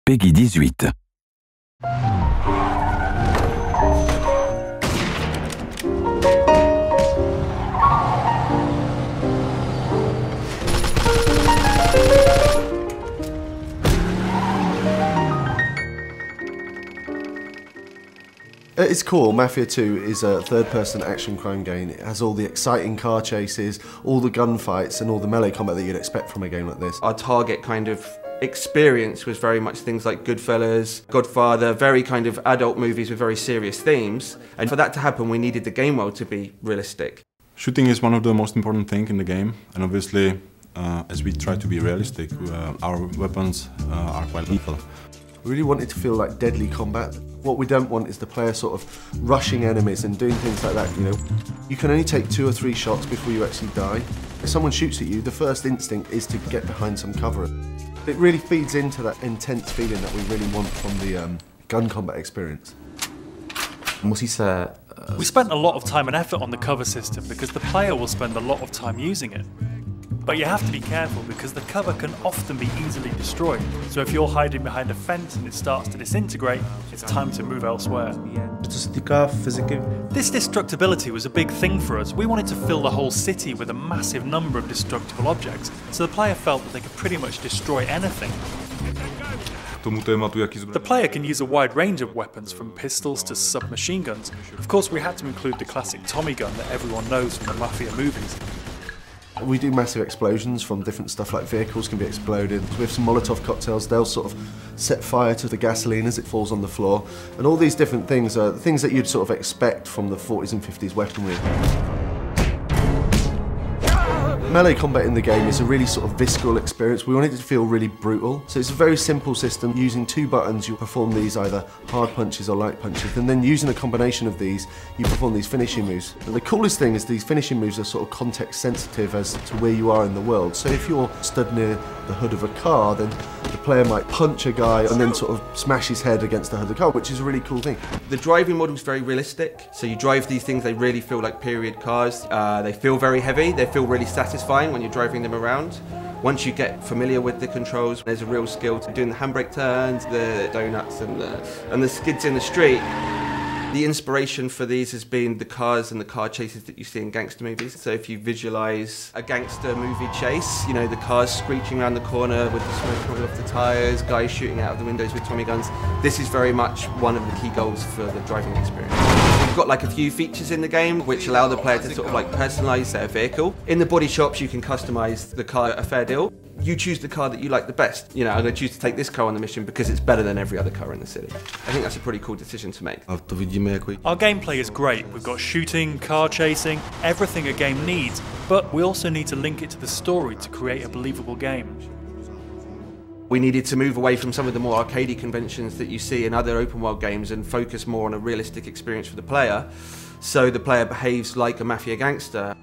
Peggy 18. At its core, Mafia II is a third-person action crime game. It has all the exciting car chases, all the gunfights and all the melee combat that you'd expect from a game like this. Our target kind of experience was very much things like Goodfellas, Godfather, very kind of adult movies with very serious themes. And for that to happen, we needed the game world to be realistic. Shooting is one of the most important things in the game, and obviously, as we try to be realistic, our weapons are quite lethal. We really want it to feel like deadly combat. What we don't want is the player sort of rushing enemies and doing things like that, you know. You can only take 2 or 3 shots before you actually die. If someone shoots at you, the first instinct is to get behind some cover. It really feeds into that intense feeling that we really want from the gun combat experience. We spent a lot of time and effort on the cover system because the player will spend a lot of time using it. But you have to be careful because the cover can often be easily destroyed. So if you're hiding behind a fence and it starts to disintegrate, it's time to move elsewhere. This destructibility was a big thing for us. We wanted to fill the whole city with a massive number of destructible objects, so the player felt that they could pretty much destroy anything. The player can use a wide range of weapons, from pistols to submachine guns. Of course, we had to include the classic Tommy gun that everyone knows from the Mafia movies. We do massive explosions from different stuff, like vehicles can be exploded. With some Molotov cocktails, they'll sort of set fire to the gasoline as it falls on the floor. And all these different things are things that you'd sort of expect from the 40s and 50s weaponry. Melee combat in the game is a really sort of visceral experience. We want it to feel really brutal. So it's a very simple system. Using 2 buttons, you perform these either hard punches or light punches. And then using a combination of these, you perform these finishing moves. And the coolest thing is these finishing moves are sort of context sensitive as to where you are in the world. So if you're stood near the hood of a car, then the player might punch a guy and then sort of smash his head against the hood of the car, which is a really cool thing. The driving model is very realistic. So you drive these things, they really feel like period cars. They feel very heavy, they feel really satisfying when you're driving them around. Once you get familiar with the controls, there's a real skill to doing the handbrake turns, the donuts and the skids in the street. The inspiration for these has been the cars and the car chases that you see in gangster movies. So if you visualise a gangster movie chase, you know, the cars screeching around the corner with the smoke coming off the tyres, guys shooting out of the windows with Tommy guns, this is very much one of the key goals for the driving experience. We've got like a few features in the game which allow the player to sort of like personalise their vehicle. In the body shops you can customise the car a fair deal. You choose the car that you like the best. You know, I'm going to choose to take this car on the mission because it's better than every other car in the city. I think that's a pretty cool decision to make. Our gameplay is great. We've got shooting, car chasing, everything a game needs, but we also need to link it to the story to create a believable game. We needed to move away from some of the more arcadey conventions that you see in other open world games and focus more on a realistic experience for the player, so the player behaves like a mafia gangster.